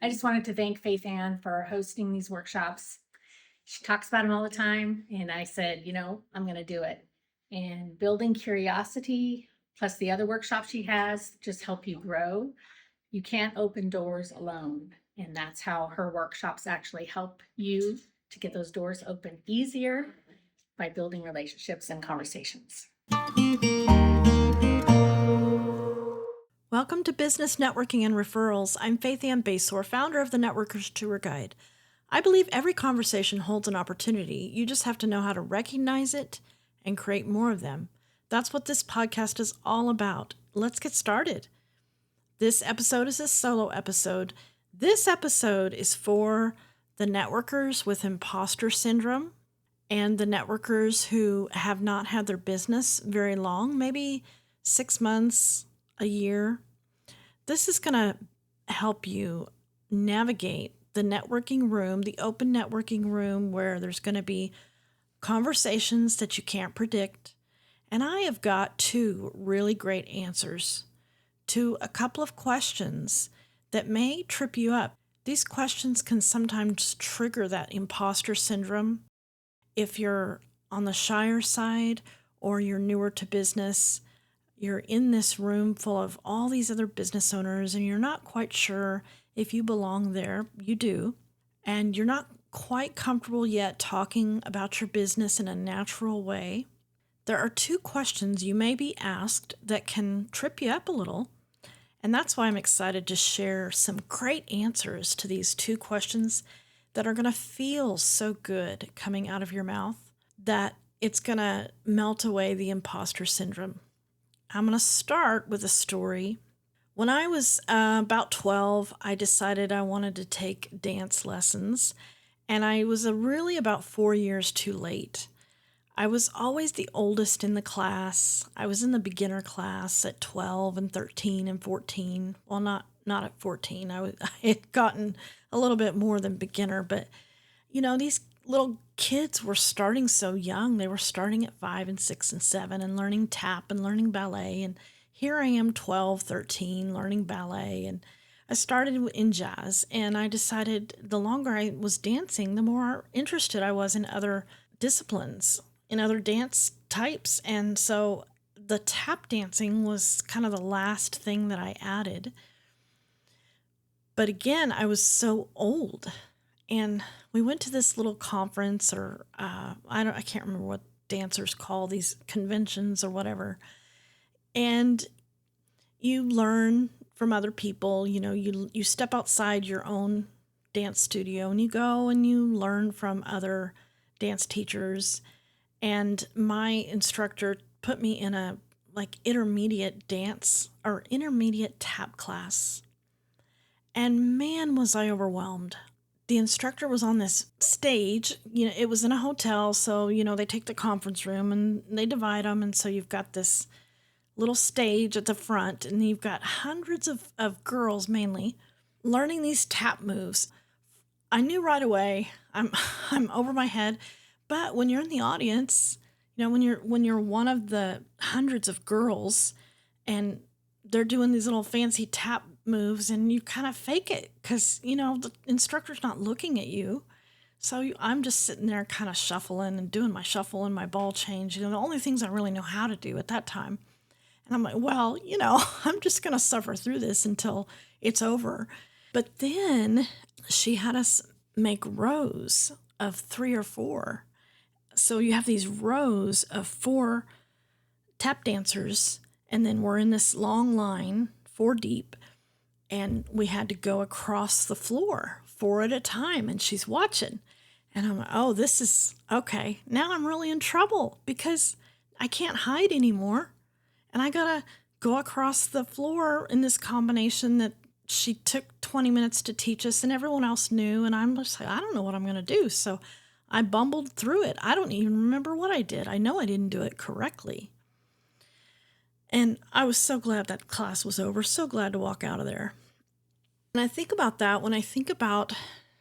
I just wanted to thank Faithann for hosting these workshops. She talks about them all the time. And I said, I'm going to do it. And building curiosity, plus the other workshops she has, just help you grow. You can't open doors alone. And that's how her workshops actually help you to get those doors open easier by building relationships and conversations. Welcome to Business Networking and Referrals. I'm Faithann, founder of the Networkers Tour Guide. I believe every conversation holds an opportunity. You just have to know how to recognize it and create more of them. That's what this podcast is all about. Let's get started. This episode is a solo episode. This episode is for the networkers with imposter syndrome and the networkers who have not had their business very long, maybe 6 months, a year. This is going to help you navigate the networking room, the open networking room where there's going to be conversations that you can't predict. And I have got 2 really great answers to a couple of questions that may trip you up. These questions can sometimes trigger that imposter syndrome. If you're on the shyer side or you're newer to business, you're in this room full of all these other business owners and you're not quite sure if you belong there. You do. And you're not quite comfortable yet talking about your business in a natural way. There are 2 questions you may be asked that can trip you up a little. And that's why I'm excited to share some great answers to these 2 questions that are going to feel so good coming out of your mouth that it's going to melt away the imposter syndrome. I'm going to start with a story. When I was about 12, I decided I wanted to take dance lessons, and I was really about 4 years too late. I was always the oldest in the class. I was in the beginner class at 12 and 13 and 14. Well, not at 14. I had gotten a little bit more than beginner, but these little kids were starting so young. They were starting at 5 and 6 and 7 and learning tap and learning ballet. And here I am, 12, 13, learning ballet. And I started in jazz, and I decided the longer I was dancing, the more interested I was in other disciplines, in other dance types. And so the tap dancing was kind of the last thing that I added. But again, I was so old. And we went to this little conference, or I can't remember what dancers call these conventions or whatever. And you learn from other people. You step outside your own dance studio and you go and you learn from other dance teachers. And my instructor put me in a intermediate dance or intermediate tap class. And man, was I overwhelmed. The instructor was on this stage. It was in a hotel, so, they take the conference room and they divide them. And so you've got this little stage at the front, and you've got hundreds of girls mainly learning these tap moves. I knew right away I'm over my head. But when you're in the audience, when you're one of the hundreds of girls and they're doing these little fancy tap moves, and you kind of fake it because, the instructor's not looking at you. So I'm just sitting there kind of shuffling and doing my shuffle and my ball change, the only things I really know how to do at that time. And I'm like, well, I'm just going to suffer through this until it's over. But then she had us make rows of 3 or 4. So you have these rows of 4 tap dancers, and then we're in this long line, 4 deep, and we had to go across the floor 4 at a time, and she's watching. And I'm like, oh, this is okay. Now I'm really in trouble because I can't hide anymore. And I got to go across the floor in this combination that she took 20 minutes to teach us, and everyone else knew. And I'm just like, I don't know what I'm going to do. So I bumbled through it. I don't even remember what I did. I know I didn't do it correctly. And I was so glad that class was over, so glad to walk out of there. And I think about that when I think about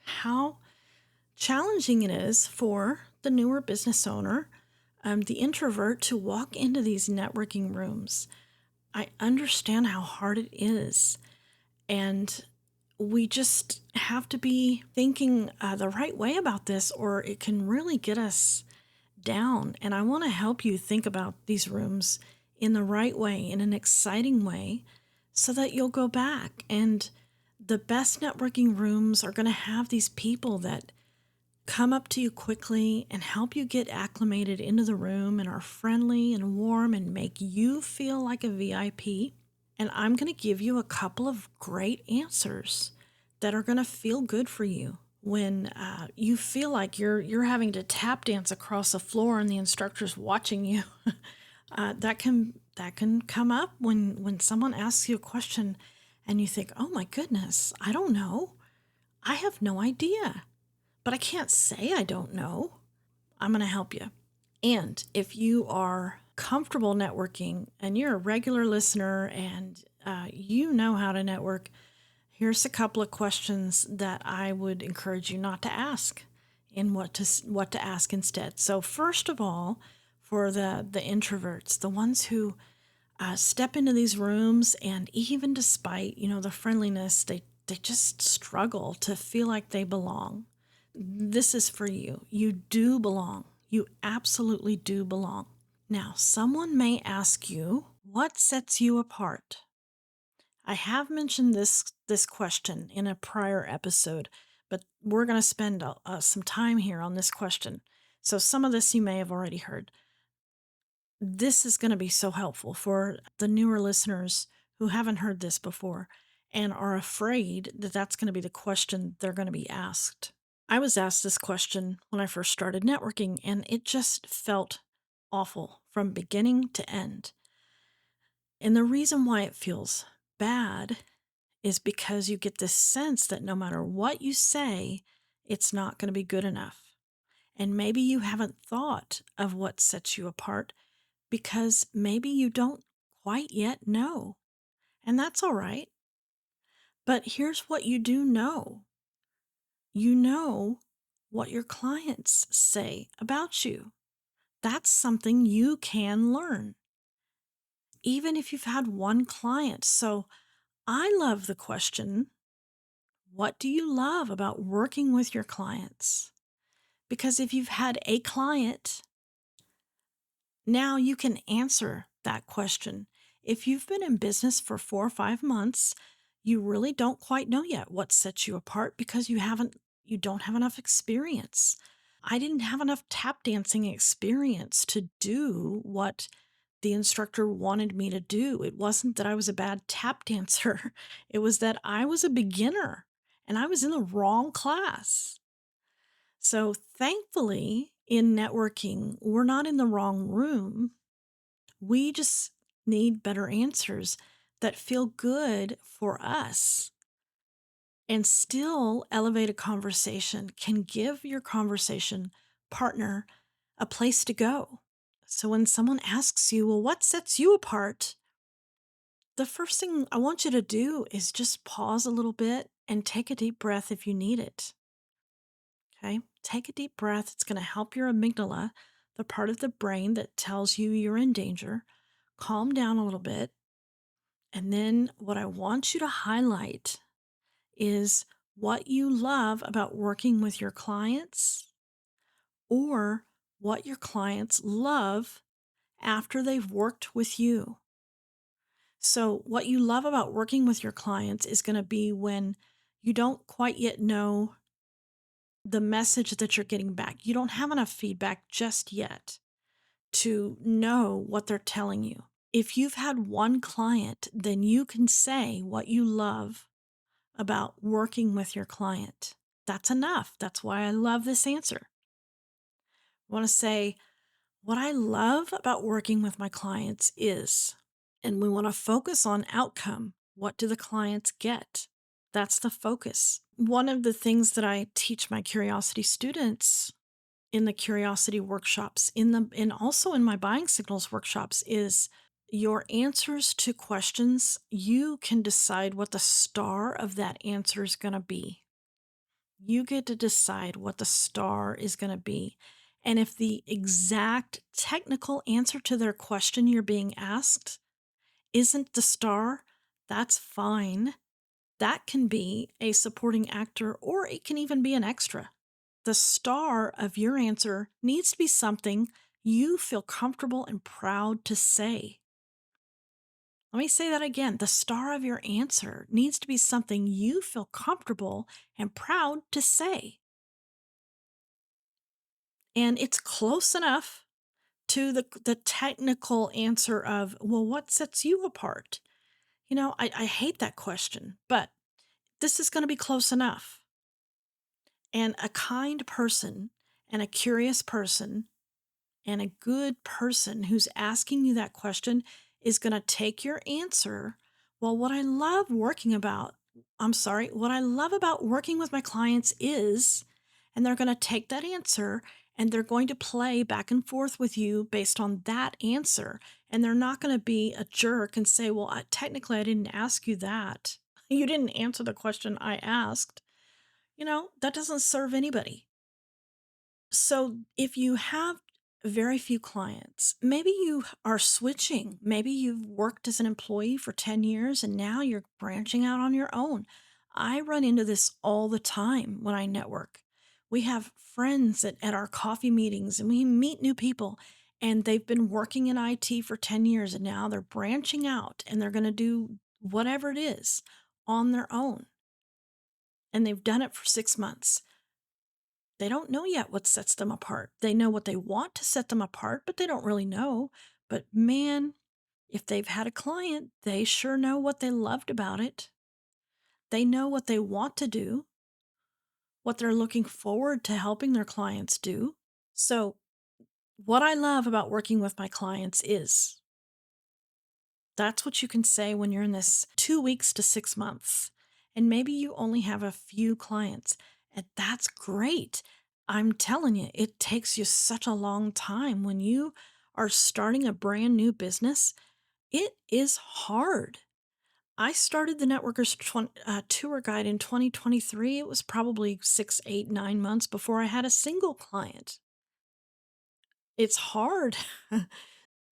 how challenging it is for the newer business owner, the introvert, to walk into these networking rooms. I understand how hard it is. And we just have to be thinking the right way about this, or it can really get us down. And I want to help you think about these rooms in the right way, in an exciting way, so that you'll go back. And the best networking rooms are going to have these people that come up to you quickly and help you get acclimated into the room and are friendly and warm and make you feel like a VIP. And I'm going to give you a couple of great answers that are going to feel good for you when you feel like you're having to tap dance across the floor and the instructor's watching you. That can come up when someone asks you a question and you think, "Oh my goodness, I don't know. I have no idea." But I can't say I don't know. I'm going to help you. And if you are comfortable networking and you're a regular listener and you know how to network, here's a couple of questions that I would encourage you not to ask and what to ask instead. So first of all, for the introverts, the ones who step into these rooms and even despite the friendliness, they just struggle to feel like they belong. This is for you. You do belong. You absolutely do belong. Now, someone may ask you, what sets you apart? I have mentioned this question in a prior episode, but we're going to spend some time here on this question. So some of this you may have already heard. This is going to be so helpful for the newer listeners who haven't heard this before and are afraid that that's going to be the question they're going to be asked. I was asked this question when I first started networking, and it just felt awful from beginning to end. And the reason why it feels bad is because you get this sense that no matter what you say, it's not going to be good enough. And maybe you haven't thought of what sets you apart because maybe you don't quite yet know. And that's all right. But here's what you do know. You know what your clients say about you. That's something you can learn, even if you've had one client. So I love the question, what do you love about working with your clients? Because if you've had a client, now you can answer that question. If you've been in business for 4 or 5 months, you really don't quite know yet what sets you apart because you don't have enough experience. I didn't have enough tap dancing experience to do what the instructor wanted me to do. It wasn't that I was a bad tap dancer. It was that I was a beginner and I was in the wrong class. So thankfully, in networking, we're not in the wrong room. We just need better answers that feel good for us and still elevate a conversation, can give your conversation partner a place to go. So when someone asks you, well, what sets you apart? The first thing I want you to do is just pause a little bit and take a deep breath if you need it. Okay, take a deep breath. It's going to help your amygdala, the part of the brain that tells you you're in danger, calm down a little bit. And then what I want you to highlight is what you love about working with your clients or what your clients love after they've worked with you. So, what you love about working with your clients is going to be when you don't quite yet know the message that you're getting back. You don't have enough feedback just yet to know what they're telling you. If you've had one client, then you can say what you love about working with your client. That's enough. That's why I love this answer. I want to say what I love about working with my clients is, and we want to focus on outcome. What do the clients get? That's the focus. One of the things that I teach my curiosity students in the curiosity workshops, and also in my buying signals workshops, is your answers to questions. You can decide what the star of that answer is going to be. You get to decide what the star is going to be. And if the exact technical answer to their question you're being asked isn't the star, that's fine. That can be a supporting actor or it can even be an extra. The star of your answer needs to be something you feel comfortable and proud to say. Let me say that again. The star of your answer needs to be something you feel comfortable and proud to say. And it's close enough to the technical answer of, well, what sets you apart? I hate that question, but this is going to be close enough. And a kind person and a curious person and a good person who's asking you that question is going to take your answer. Well, what I love about working with my clients is, and they're going to take that answer and they're going to play back and forth with you based on that answer. And they're not going to be a jerk and say, well, technically, I didn't ask you that. You didn't answer the question I asked. That doesn't serve anybody. So if you have very few clients, maybe you are switching. Maybe you've worked as an employee for 10 years and now you're branching out on your own. I run into this all the time when I network. We have friends at our coffee meetings and we meet new people and they've been working in IT for 10 years and now they're branching out and they're going to do whatever it is on their own. And they've done it for 6 months. They don't know yet what sets them apart. They know what they want to set them apart, but they don't really know. But man, if they've had a client, they sure know what they loved about it. They know what they want to do, what they're looking forward to helping their clients do. So, what I love about working with my clients is that's what you can say when you're in this 2 weeks to 6 months. And maybe you only have a few clients, and that's great. I'm telling you, it takes you such a long time when you are starting a brand new business. It is hard. I started the Tour Guide in 2023. It was probably 6, 8, 9 months before I had a single client. It's hard.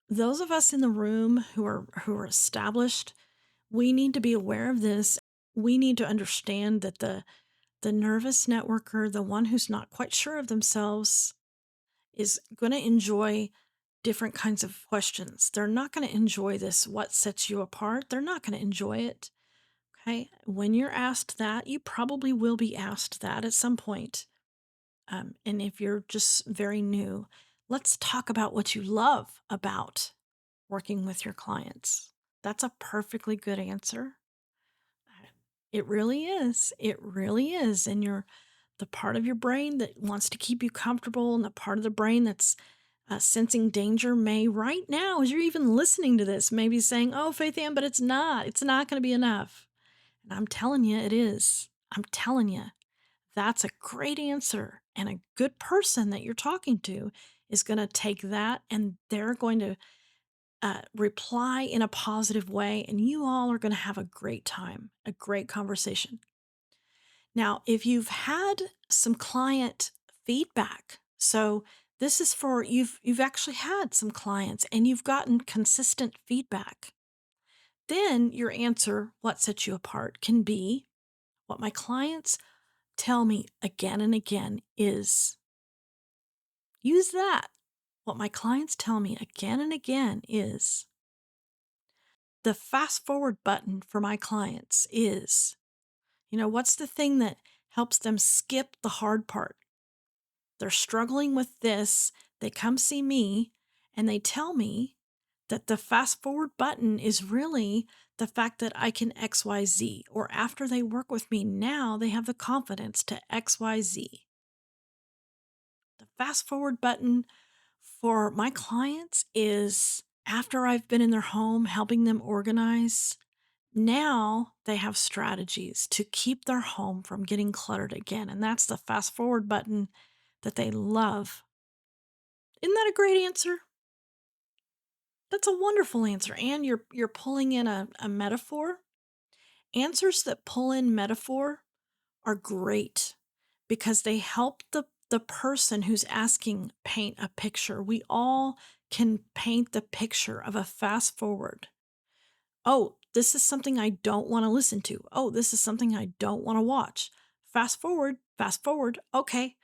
Those of us in the room who are established, we need to be aware of this. We need to understand that the nervous networker, the one who's not quite sure of themselves, is going to enjoy different kinds of questions. They're not going to enjoy this, what sets you apart. They're not going to enjoy it. Okay. When you're asked that, you probably will be asked that at some point. And if you're just very new, let's talk about what you love about working with your clients. That's a perfectly good answer. It really is. It really is. And you're the part of your brain that wants to keep you comfortable and the part of the brain that's sensing danger may right now, as you're even listening to this, maybe saying, oh, Faithann, but it's not. It's not going to be enough. And I'm telling you, it is. I'm telling you, that's a great answer. And a good person that you're talking to is going to take that and they're going to reply in a positive way. And you all are going to have a great time, a great conversation. Now, if you've had some client feedback, so this is for you've actually had some clients and you've gotten consistent feedback, then your answer, what sets you apart, can be what my clients tell me again and again is use that. What my clients tell me again and again is the fast forward button for my clients is, what's the thing that helps them skip the hard part? They're struggling with this. They come see me and they tell me that the fast forward button is really the fact that I can XYZ, or after they work with me now, they have the confidence to XYZ. The fast forward button for my clients is after I've been in their home helping them organize. Now they have strategies to keep their home from getting cluttered again. And that's the fast forward button that they love. Isn't that a great answer? That's a wonderful answer. And you're pulling in a metaphor. Answers that pull in metaphor are great because they help the person who's asking paint a picture. We all can paint the picture of a fast forward. Oh, this is something I don't want to listen to. Oh, this is something I don't want to watch. Fast forward, fast forward. Okay.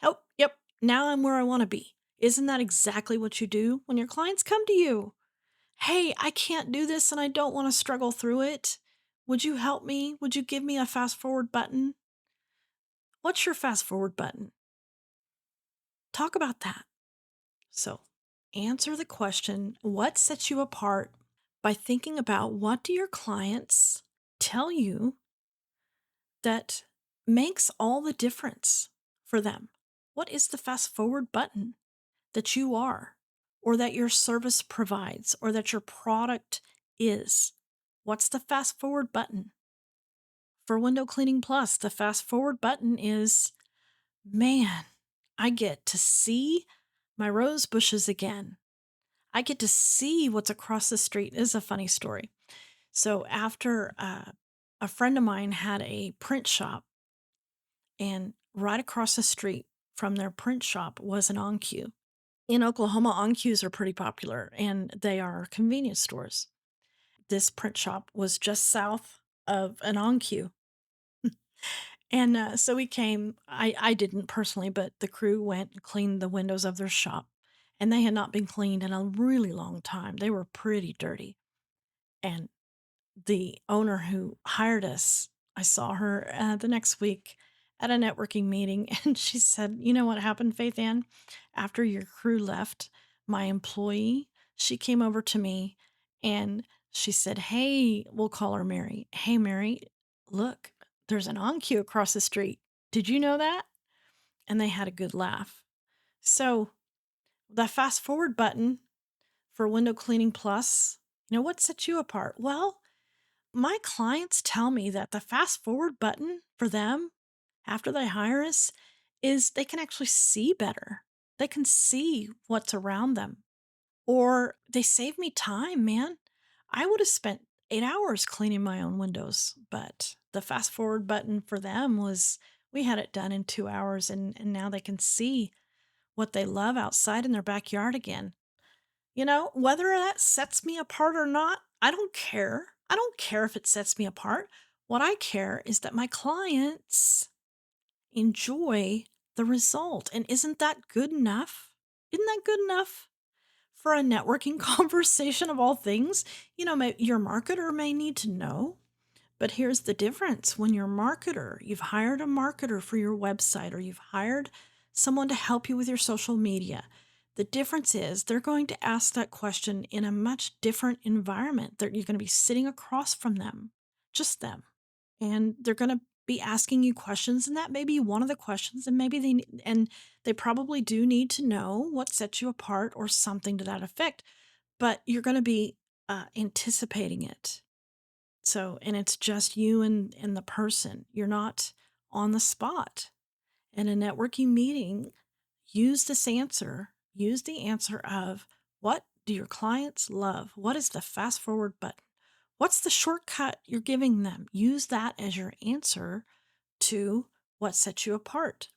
Oh, yep. Now I'm where I want to be. Isn't that exactly what you do when your clients come to you? Hey, I can't do this and I don't want to struggle through it. Would you help me? Would you give me a fast forward button? What's your fast forward button? Talk about that. So, answer the question, what sets you apart, by thinking about what do your clients tell you that makes all the difference for them? What is the fast forward button that you are, or that your service provides, or that your product is? What's the fast forward button? For Window Cleaning Plus, the fast forward button is, man, I get to see my rose bushes again. I get to see what's across the street. This is a funny story. So, after a friend of mine had a print shop, and right across the street from their print shop was an OnQ. In Oklahoma, OnQs are pretty popular and they are convenience stores. This print shop was just south of an OnQ. And so we came, I didn't personally, but the crew went and cleaned the windows of their shop. And they had not been cleaned in a really long time. They were pretty dirty. And the owner who hired us, I saw her the next week at a networking meeting, and she said, "You know what happened, Faith Ann? After your crew left, my employee, she came over to me and she said, 'Hey, we'll call her Mary. Hey, Mary, look, there's an OnQ across the street. Did you know that?'" And they had a good laugh. So, the fast forward button for Window Cleaning Plus, what sets you apart? Well, my clients tell me that the fast forward button for them after they hire us is they can actually see better. They can see what's around them, or they save me time, man. I would have spent 8 hours cleaning my own windows, but the fast forward button for them was we had it done in 2 hours, and now they can see what they love outside in their backyard again. Whether that sets me apart or not, I don't care. I don't care if it sets me apart. What I care is that my clients enjoy the result. And isn't that good enough? Isn't that good enough for a networking conversation of all things? Your marketer may need to know, but here's the difference. When you're a marketer, you've hired a marketer for your website, or you've hired someone to help you with your social media. The difference is they're going to ask that question in a much different environment. You're going to be sitting across from them, just them. And they're going to be asking you questions, and that may be one of the questions, and they probably do need to know what sets you apart or something to that effect, but you're going to be anticipating it. So, and it's just you and the person. You're not on the spot. In a networking meeting, use this answer. Use the answer of, what do your clients love? What is the fast forward button? What's the shortcut you're giving them? Use that as your answer to what sets you apart.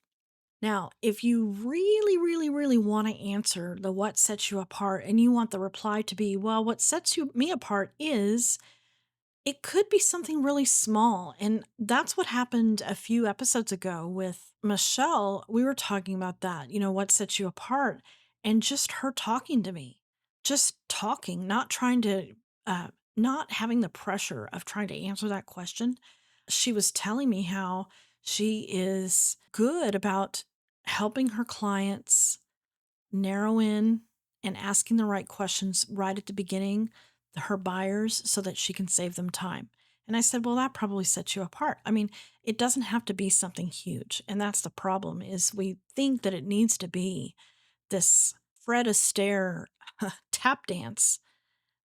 Now, if you really, really, really want to answer the what sets you apart, and you want the reply to be, well, what sets me apart is, it could be something really small. And that's what happened a few episodes ago with Michelle. We were talking about that, what sets you apart, and just her talking to me, just talking, not trying to, not having the pressure of trying to answer that question. She was telling me how she is good about helping her clients narrow in and asking the right questions right at the beginning, her buyers, so that she can save them time. And I said, well, that probably sets you apart. I mean, it doesn't have to be something huge. And that's the problem, is we think that it needs to be this Fred Astaire tap dance,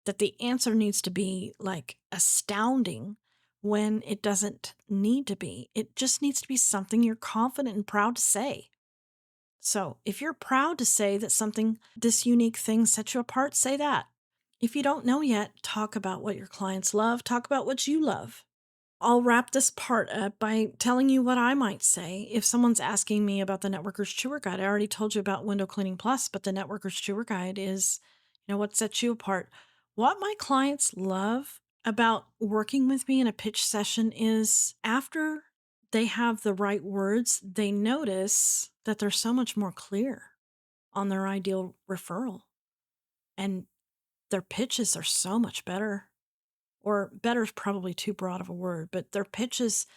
that the answer needs to be like astounding, when it doesn't need to be. It just needs to be something you're confident and proud to say. So, if you're proud to say that something, this unique thing, sets you apart, say that. If you don't know yet, talk about what your clients love, talk about what you love. I'll wrap this part up by telling you what I might say if someone's asking me about the Networker's Tour Guide. I already told you about Window Cleaning Plus, but the Networker's Tour Guide is, what sets you apart. What my clients love about working with me in a pitch session is after they have the right words, they notice that they're so much more clear on their ideal referral, and their pitches are so much better. Or better is probably too broad of a word, but their pitches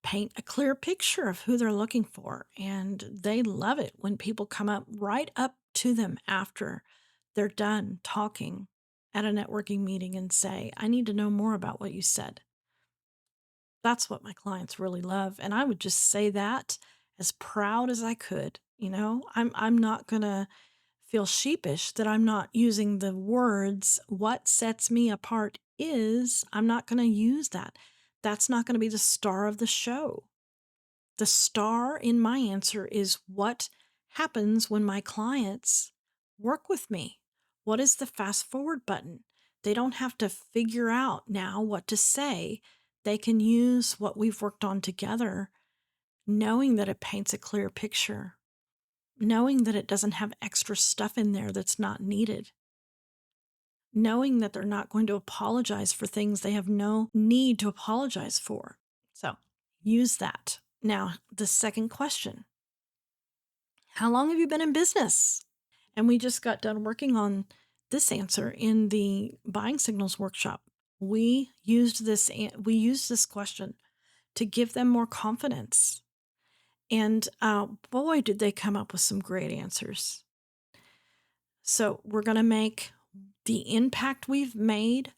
paint a clear picture of who they're looking for. And they love it when people come up right up to them after they're done talking at a networking meeting and say, I need to know more about what you said. That's what my clients really love. And I would just say that as proud as I could. I'm not going to feel sheepish that I'm not using the words. What sets me apart is I'm not going to use that. That's not going to be the star of the show. The star in my answer is what happens when my clients work with me. What is the fast forward button? They don't have to figure out now what to say. They can use what we've worked on together, knowing that it paints a clear picture, knowing that it doesn't have extra stuff in there that's not needed, knowing that they're not going to apologize for things they have no need to apologize for. So use that. Now, the second question: how long have you been in business? And we just got done working on this answer in the buying signals workshop. We used this question to give them more confidence. And boy, did they come up with some great answers. So we're going to make the impact we've made,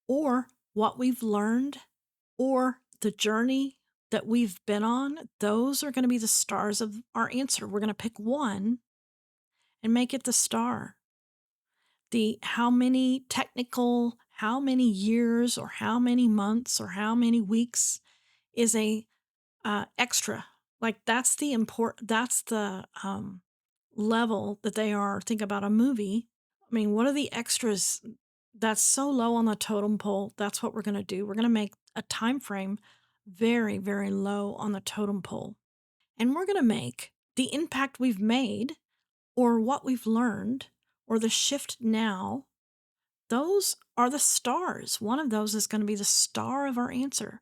or what we've learned, or the journey that we've been on. Those are going to be the stars of our answer. We're going to pick one and make it the star. The how many years or how many months or how many weeks is a extra. Like that's the level that they are. Think about a movie. I mean, what are the extras that's so low on the totem pole? That's what we're going to do. We're going to make a time frame very, very low on the totem pole. And we're going to make the impact we've made, or what we've learned, or the shift now. Those are the stars. One of those is going to be the star of our answer,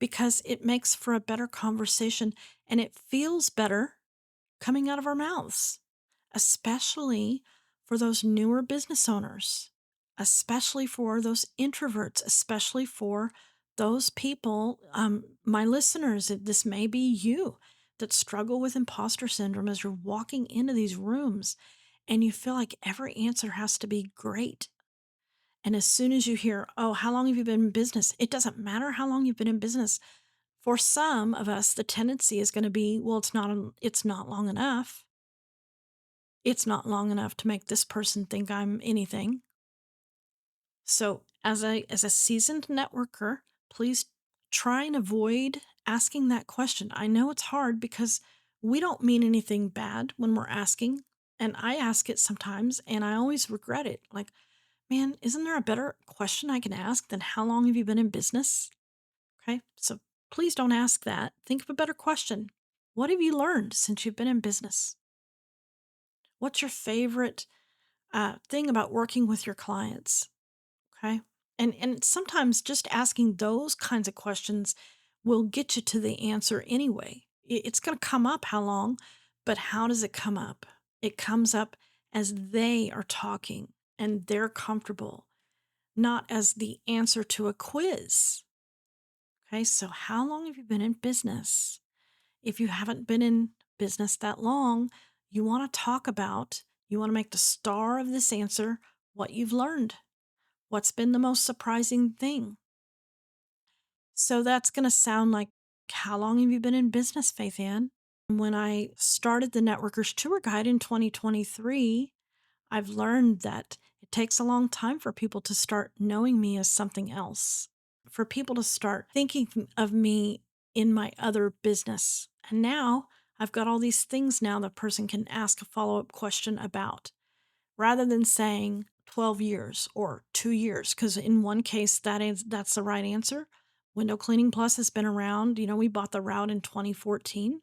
because it makes for a better conversation and it feels better coming out of our mouths, especially for those newer business owners, especially for those introverts, especially for those people, my listeners. This may be you that struggle with imposter syndrome as you're walking into these rooms and you feel like every answer has to be great. And as soon as you hear, oh, how long have you been in business? It doesn't matter how long you've been in business. For some of us, the tendency is going to be, well, it's not long enough. It's not long enough to make this person think I'm anything. So as a seasoned networker, please try and avoid asking that question. I know it's hard because we don't mean anything bad when we're asking. And I ask it sometimes and I always regret it. Like, man, isn't there a better question I can ask than how long have you been in business? Okay. So please don't ask that. Think of a better question. What have you learned since you've been in business? What's your favorite thing about working with your clients? Okay. And sometimes just asking those kinds of questions will get you to the answer anyway. It's going to come up how long, but how does it come up? It comes up as they are talking and they're comfortable, not as the answer to a quiz. Okay, so how long have you been in business? If you haven't been in business that long, you want to make the star of this answer what you've learned. What's been the most surprising thing? So that's going to sound like, how long have you been in business, Faithann? When I started the Networkers Tour Guide in 2023, I've learned that it takes a long time for people to start knowing me as something else, for people to start thinking of me in my other business. And now I've got all these things now the person can ask a follow up question about, rather than saying 12 years or 2 years, because in one case that's the right answer. Window Cleaning Plus has been around. We bought the route in 2014.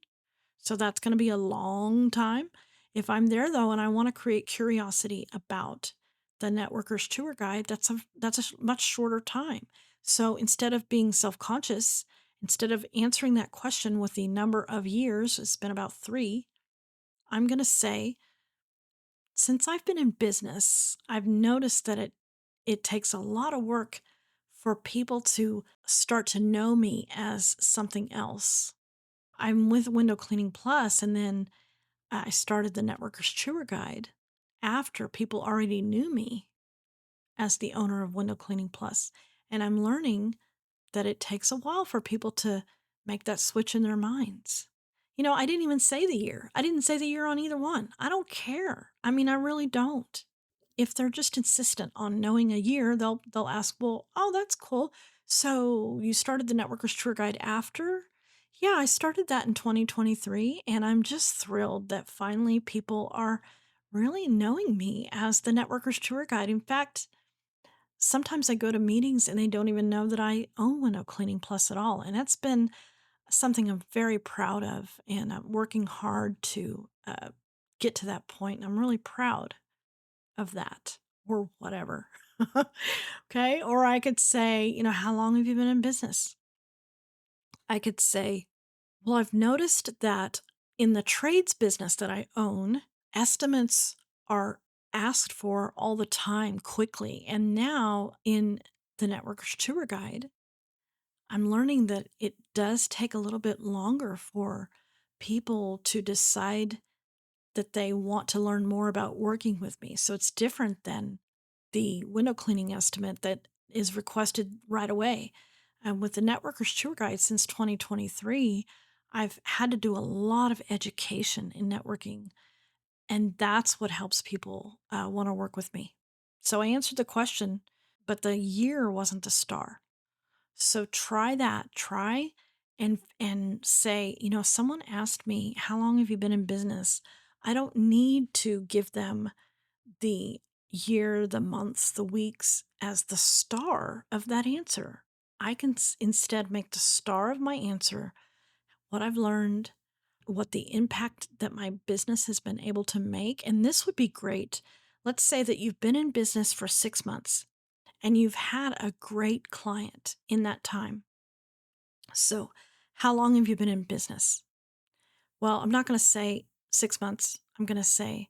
So that's going to be a long time. If I'm there though, and I want to create curiosity about the networker's tour guide, that's a much shorter time. So instead of being self-conscious, instead of answering that question with the number of years, it's been about 3, I'm going to say, since I've been in business, I've noticed that it takes a lot of work for people to start to know me as something else. I'm with Window Cleaning Plus, and then I started the Networker's Tour Guide after people already knew me as the owner of Window Cleaning Plus. And I'm learning that it takes a while for people to make that switch in their minds. I didn't even say the year. I didn't say the year on either one. I don't care. I mean, I really don't. If they're just insistent on knowing a year, they'll ask, "Well, oh, that's cool. So you started the Networker's Tour Guide after?" Yeah, I started that in 2023, and I'm just thrilled that finally people are really knowing me as the Networker's Tour Guide. In fact, sometimes I go to meetings and they don't even know that I own Window Cleaning Plus at all. And that's been something I'm very proud of. And I'm working hard to get to that point. And I'm really proud of that or whatever. Okay. Or I could say, how long have you been in business? I could say, well, I've noticed that in the trades business that I own, estimates are asked for all the time quickly. And now in the Networker's Tour Guide, I'm learning that it does take a little bit longer for people to decide that they want to learn more about working with me. So it's different than the window cleaning estimate that is requested right away. And with the Networker's Tour Guide since 2023, I've had to do a lot of education in networking, and that's what helps people want to work with me. So I answered the question, but the year wasn't the star. So try that. Try and say, someone asked me, "How long have you been in business?" I don't need to give them the year, the months, the weeks as the star of that answer. I can instead make the star of my answer what I've learned, what the impact that my business has been able to make. And this would be great. Let's say that you've been in business for 6 months and you've had a great client in that time. So, how long have you been in business? Well, I'm not going to say 6 months. I'm going to say,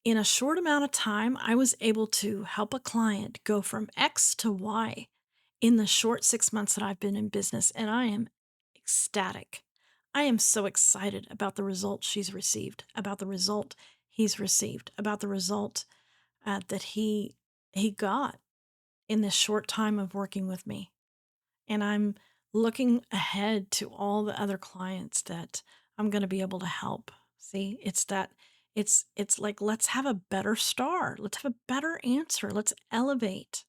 in a short amount of time, I was able to help a client go from X to Y in the short 6 months that I've been in business. And I am ecstatic. I am so excited about the result she's received, about the result he's received, about the result that he got in this short time of working with me. And I'm looking ahead to all the other clients that I'm going to be able to help. See, it's like, let's have a better star. Let's have a better answer. Let's elevate.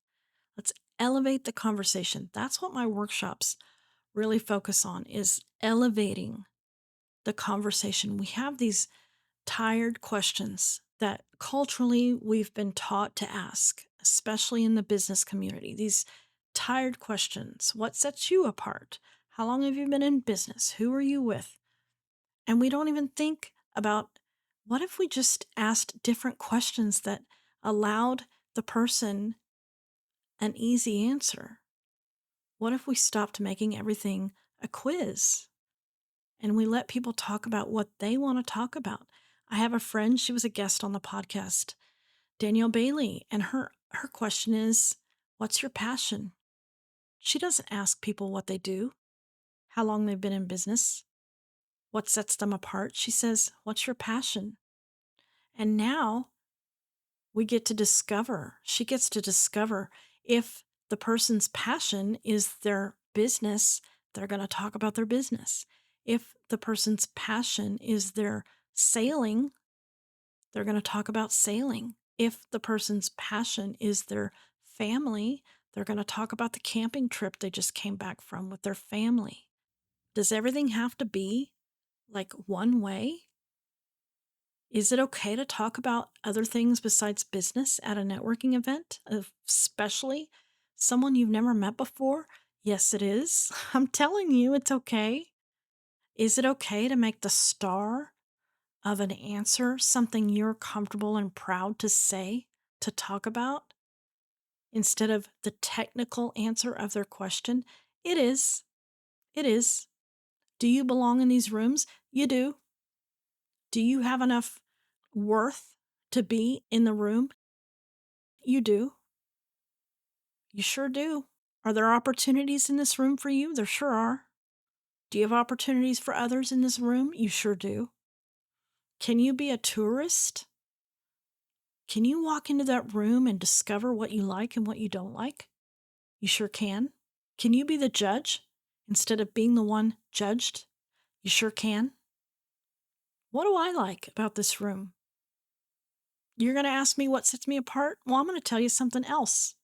Let's elevate the conversation. That's what my workshops really focus on, is elevating the conversation. We have these tired questions that culturally we've been taught to ask, especially in the business community. These tired questions: what sets you apart? How long have you been in business? Who are you with? And we don't even think about, what if we just asked different questions that allowed the person an easy answer? What if we stopped making everything a quiz and we let people talk about what they want to talk about? I have a friend, she was a guest on the podcast, Danielle Bailey, and her question is, what's your passion? She doesn't ask people what they do, how long they've been in business, what sets them apart. She says, what's your passion? And now she gets to discover, if the person's passion is their business, they're going to talk about their business. If the person's passion is their sailing, they're going to talk about sailing. If the person's passion is their family, they're going to talk about the camping trip they just came back from with their family. Does everything have to be like one way? Is it okay to talk about other things besides business at a networking event, especially someone you've never met before? Yes, it is. I'm telling you, it's okay. Is it okay to make the star of an answer something you're comfortable and proud to say? to talk about instead of the technical answer of their question? It is. It is. Do you belong in these rooms? You do. Do you have enough worth to be in the room? You do. You sure do. Are there opportunities in this room for you? There sure are. Do you have opportunities for others in this room? You sure do. Can you be a tourist? Can you walk into that room and discover what you like and what you don't like? You sure can. Can you be the judge instead of being the one judged? You sure can. What do I like about this room? You're going to ask me what sets me apart? Well, I'm going to tell you something else.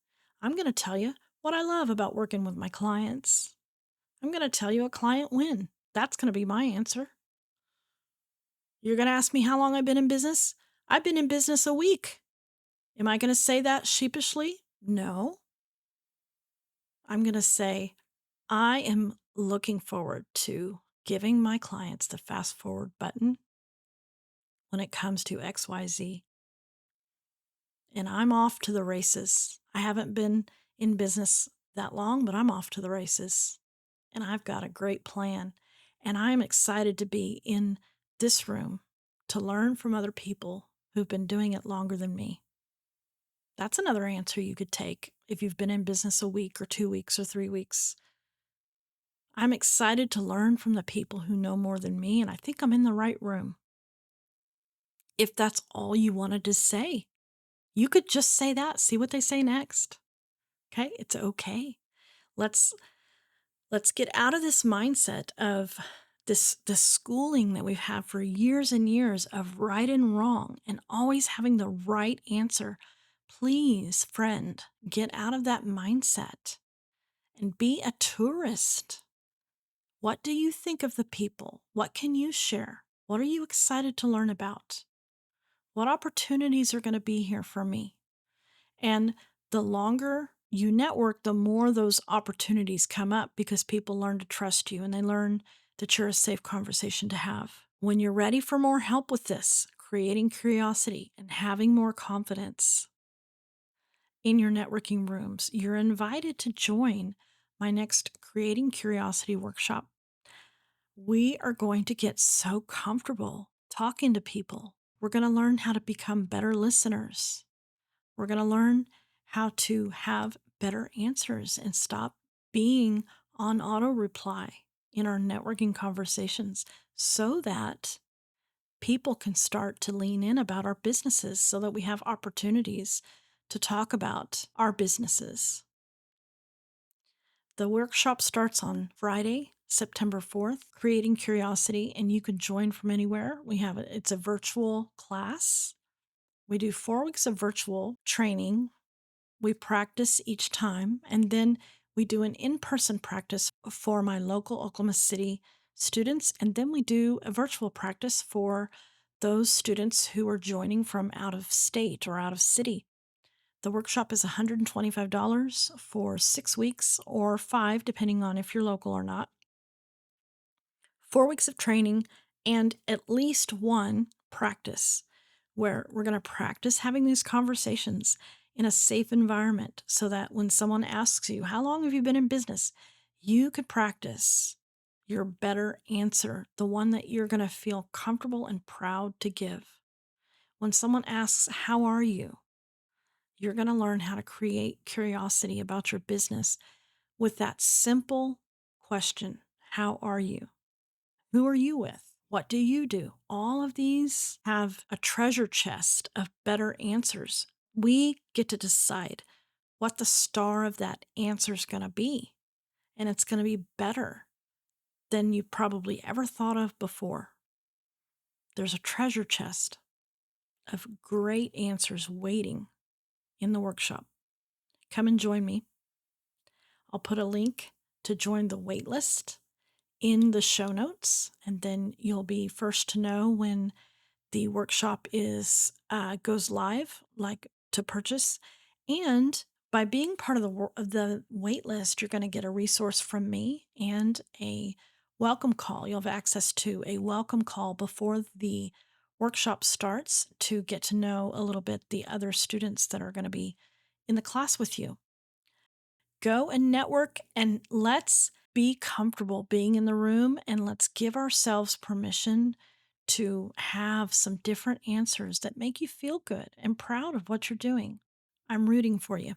I'm going to tell you what I love about working with my clients. I'm going to tell you a client win. That's going to be my answer. You're going to ask me how long I've been in business? I've been in business a week. Am I going to say that sheepishly? No. I'm going to say, I am looking forward to giving my clients the fast forward button when it comes to XYZ. And I'm off to the races. I haven't been in business that long, but I'm off to the races. And I've got a great plan. And I'm excited to be in this room to learn from other people who've been doing it longer than me. That's another answer you could take if you've been in business a week or 2 weeks or 3 weeks. I'm excited to learn from the people who know more than me, and I think I'm in the right room. If that's all you wanted to say, you could just say that, see what they say next. Okay? It's okay. Let's get out of this mindset of this schooling that we've had for years and years of right and wrong and always having the right answer. Please, friend, get out of that mindset and be a tourist. What do you think of the people? What can you share? What are you excited to learn about? What opportunities are going to be here for me? And the longer you network, the more those opportunities come up because people learn to trust you and they learn that you're a safe conversation to have. When you're ready for more help with this, creating curiosity and having more confidence in your networking rooms, you're invited to join my next Creating Curiosity workshop. We are going to get so comfortable talking to people. We're going to learn how to become better listeners. We're going to learn how to have better answers and stop being on auto reply in our networking conversations so that people can start to lean in about our businesses so that we have opportunities to talk about our businesses. The workshop starts on Friday, September 4th, Creating Curiosity, and you can join from anywhere. It's a virtual class. We do 4 weeks of virtual training. We practice each time, and then we do an in-person practice for my local Oklahoma City students, and then we do a virtual practice for those students who are joining from out of state or out of city. The workshop is $125 for 6 weeks or 5, depending on if you're local or not. 4 weeks of training and at least one practice where we're going to practice having these conversations in a safe environment so that when someone asks you, how long have you been in business? You could practice your better answer, the one that you're going to feel comfortable and proud to give. When someone asks, how are you? You're going to learn how to create curiosity about your business with that simple question, how are you? Who are you with? What do you do? All of these have a treasure chest of better answers. We get to decide what the star of that answer is going to be. And it's going to be better than you probably ever thought of before. There's a treasure chest of great answers waiting in the workshop. Come and join me. I'll put a link to join the waitlist in the show notes, and then you'll be first to know when the workshop goes live, like to purchase. And by being part of the wait list, you're going to get a resource from me and a welcome call. You'll have access to a welcome call before the workshop starts to get to know a little bit the other students that are going to be in the class with you. Go and network, and let's be comfortable being in the room, and let's give ourselves permission to have some different answers that make you feel good and proud of what you're doing. I'm rooting for you.